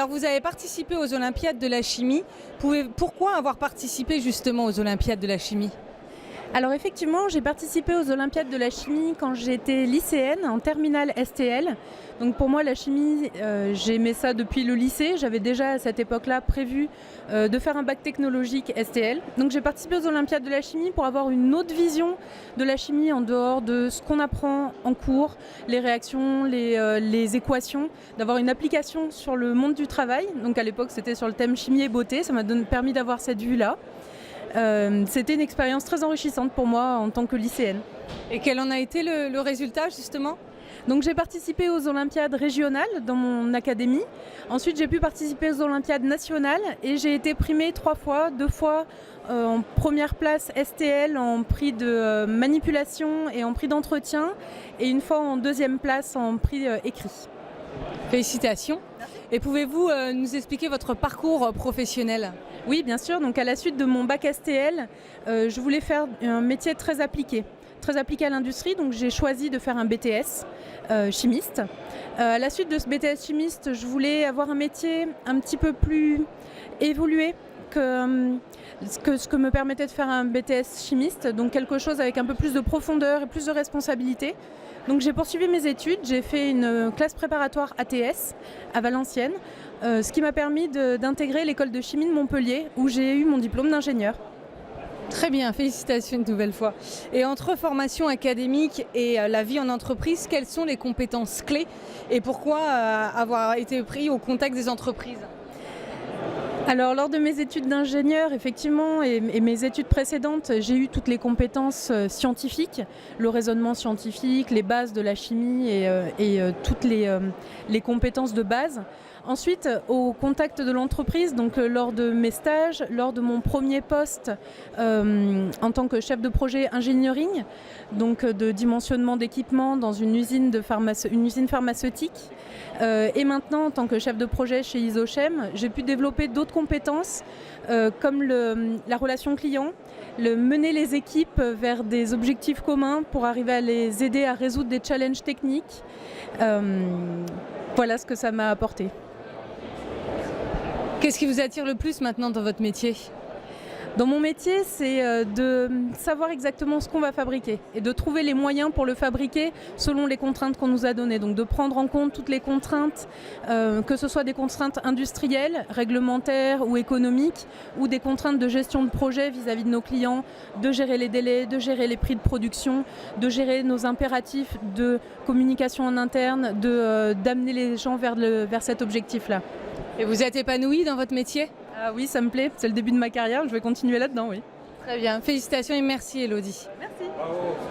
vous avez participé aux Olympiades de la chimie. Pourquoi avoir participé justement aux Olympiades de la chimie? Alors effectivement, j'ai participé aux Olympiades de la chimie quand j'étais lycéenne, en terminale STL. Donc pour moi, la chimie, j'aimais ça depuis le lycée. J'avais déjà à cette époque-là prévu de faire un bac technologique STL. Donc j'ai participé aux Olympiades de la chimie pour avoir une autre vision de la chimie en dehors de ce qu'on apprend en cours, les réactions, les équations, d'avoir une application sur le monde du travail. Donc à l'époque, c'était sur le thème chimie et beauté. Ça m'a permis d'avoir cette vue-là. C'était une expérience très enrichissante pour moi en tant que lycéenne. Et quel en a été le résultat justement? Donc j'ai participé aux Olympiades régionales dans mon académie. Ensuite j'ai pu participer aux Olympiades nationales et j'ai été primée 3 fois, 2 fois en première place STL en prix de manipulation et en prix d'entretien et une fois en deuxième place en prix écrit. Félicitations. Et pouvez-vous nous expliquer votre parcours professionnel? Oui, bien sûr. Donc à la suite de mon bac STL, je voulais faire un métier très appliqué à l'industrie. Donc j'ai choisi de faire un BTS chimiste. À la suite de ce BTS chimiste, je voulais avoir un métier un petit peu plus évolué que ce que me permettait de faire un BTS chimiste. Donc quelque chose avec un peu plus de profondeur et plus de responsabilité. Donc j'ai poursuivi mes études, j'ai fait une classe préparatoire ATS à Valenciennes, ce qui m'a permis d'intégrer l'école de chimie de Montpellier où j'ai eu mon diplôme d'ingénieur. Très bien, félicitations une nouvelle fois. Et entre formation académique et la vie en entreprise, quelles sont les compétences clés et pourquoi avoir été pris au contact des entreprises? Alors lors de mes études d'ingénieur, effectivement, et mes études précédentes, j'ai eu toutes les compétences scientifiques, le raisonnement scientifique, les bases de la chimie et toutes les compétences de base. Ensuite, au contact de l'entreprise, donc lors de mes stages, lors de mon premier poste en tant que chef de projet engineering, donc de dimensionnement d'équipement dans une usine pharmaceutique, et maintenant en tant que chef de projet chez Isochem, j'ai pu développer d'autres compétences comme la relation client, mener les équipes vers des objectifs communs pour arriver à les aider à résoudre des challenges techniques. Voilà ce que ça m'a apporté. Qu'est-ce qui vous attire le plus maintenant dans votre métier? Dans mon métier, c'est de savoir exactement ce qu'on va fabriquer et de trouver les moyens pour le fabriquer selon les contraintes qu'on nous a données. Donc de prendre en compte toutes les contraintes, que ce soit des contraintes industrielles, réglementaires ou économiques, ou des contraintes de gestion de projet vis-à-vis de nos clients, de gérer les délais, de gérer les prix de production, de gérer nos impératifs de communication en interne, d'amener les gens vers cet objectif-là. Et vous êtes épanouie dans votre métier? Ah oui, ça me plaît. C'est le début de ma carrière. Je vais continuer là-dedans, oui. Très bien. Félicitations et merci, Elodie. Merci. Bravo.